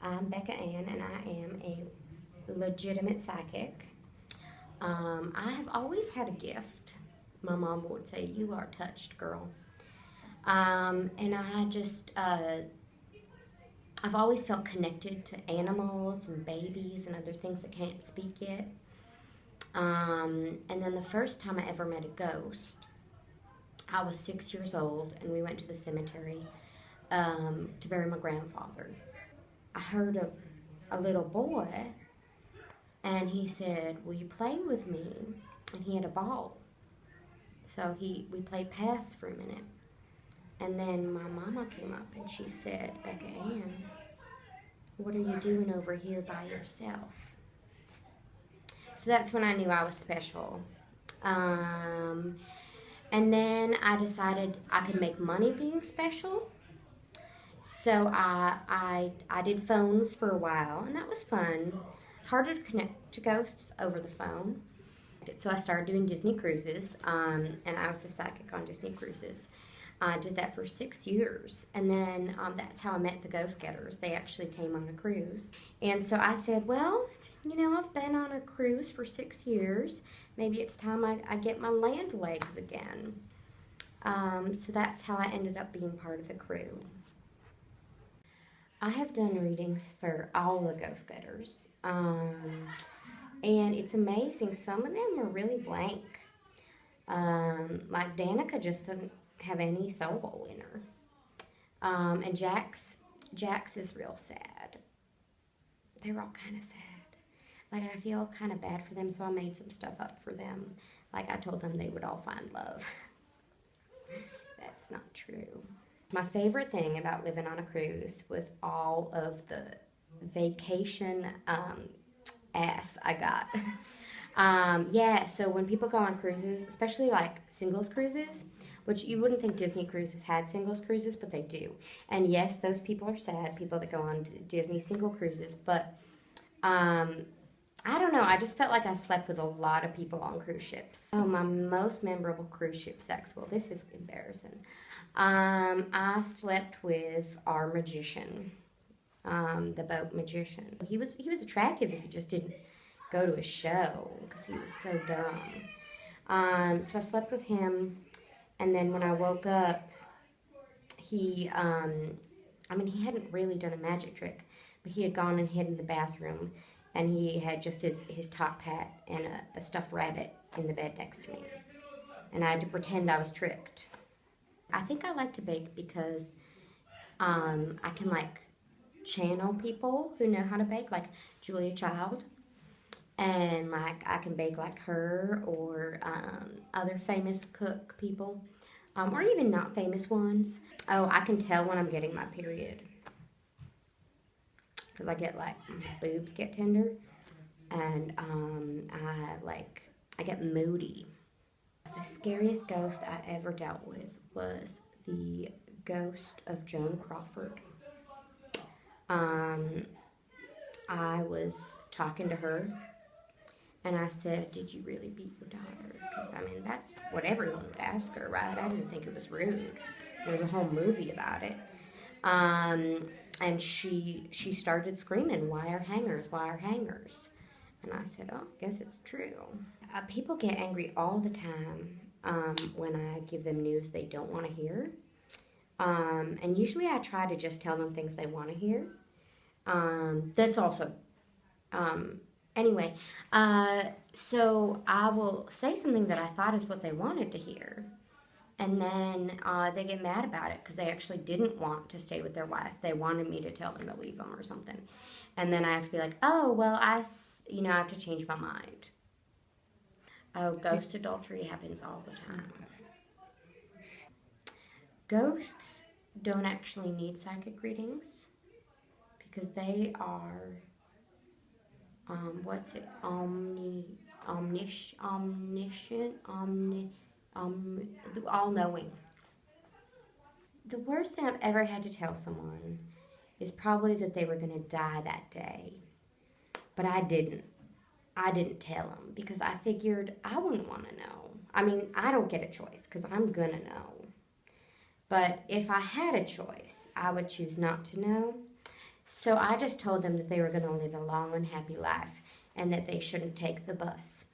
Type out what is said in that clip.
I'm Becca Ann, and I am a legitimate psychic. I have always had a gift. My mom would say, "You are touched, girl." And I've always felt connected to animals and babies and other things that can't speak yet. And then the first time I ever met a ghost, I was 6 years old, and we went to the cemetery to bury my grandfather. I heard a little boy, and he said, "Will you play with me?" And he had a ball. So we played pass for a minute. And then my mama came up and she said, "Becca Ann, what are you doing over here by yourself?" So that's when I knew I was special. Um, and then I decided I could make money being special. So I did phones for a while, and that was fun. It's harder to connect to ghosts over the phone. So I started doing Disney cruises, and I was a psychic on Disney cruises. I did that for 6 years, and then that's how I met the Ghost Getters. They actually came on a cruise, and so I said, "Well, I've been on a cruise for 6 years. Maybe it's time I get my land legs again." So that's how I ended up being part of the crew. I have done readings for all the Ghost Getters, and it's amazing. Some of them are really blank. Like Danica just doesn't have any soul in her. And Jax is real sad. They're all kind of sad. Like, I feel kind of bad for them, so I made some stuff up for them. Like, I told them they would all find love. That's not true. My favorite thing about living on a cruise was all of the vacation ass I got. Yeah, so when people go on cruises, especially like singles cruises, which you wouldn't think Disney cruises had singles cruises, but they do. And yes, those people are sad, people that go on Disney single cruises, but I don't know, I just felt like I slept with a lot of people on cruise ships. Oh, my most memorable cruise ship sex, well, this is embarrassing. I slept with our magician, the boat magician. He was attractive if you just didn't go to his show, because he was so dumb. So I slept with him, and then when I woke up, he hadn't really done a magic trick, but he had gone and hid in the bathroom, and he had just his top hat and a stuffed rabbit in the bed next to me. And I had to pretend I was tricked. I think I like to bake because I can, like, channel people who know how to bake, like Julia Child. And, like, I can bake like her, or other famous cook people, or even not famous ones. Oh, I can tell when I'm getting my period, because I get, like, my boobs get tender, and I get moody. The scariest ghost I ever dealt with was the ghost of Joan Crawford. I was talking to her, and I said, "Did you really beat your daughter?" Because, that's what everyone would ask her, right? I didn't think it was rude. There was a whole movie about it. And she started screaming, "Wire hangers, wire hangers." And I said, "Oh, I guess it's true." People get angry all the time when I give them news they don't want to hear. And usually I try to just tell them things they want to hear. That's also... Anyway, so I will say something that I thought is what they wanted to hear. And then they get mad about it because they actually didn't want to stay with their wife. They wanted me to tell them to leave them or something. And then I have to be like, "Oh, well, I have to change my mind." Oh, ghost adultery happens all the time. Ghosts don't actually need psychic readings because they are, omniscient, all-knowing. The worst thing I've ever had to tell someone is probably that they were going to die that day. But I didn't. I didn't tell them because I figured I wouldn't want to know. I don't get a choice because I'm going to know. But if I had a choice, I would choose not to know. So I just told them that they were going to live a long and happy life and that they shouldn't take the bus.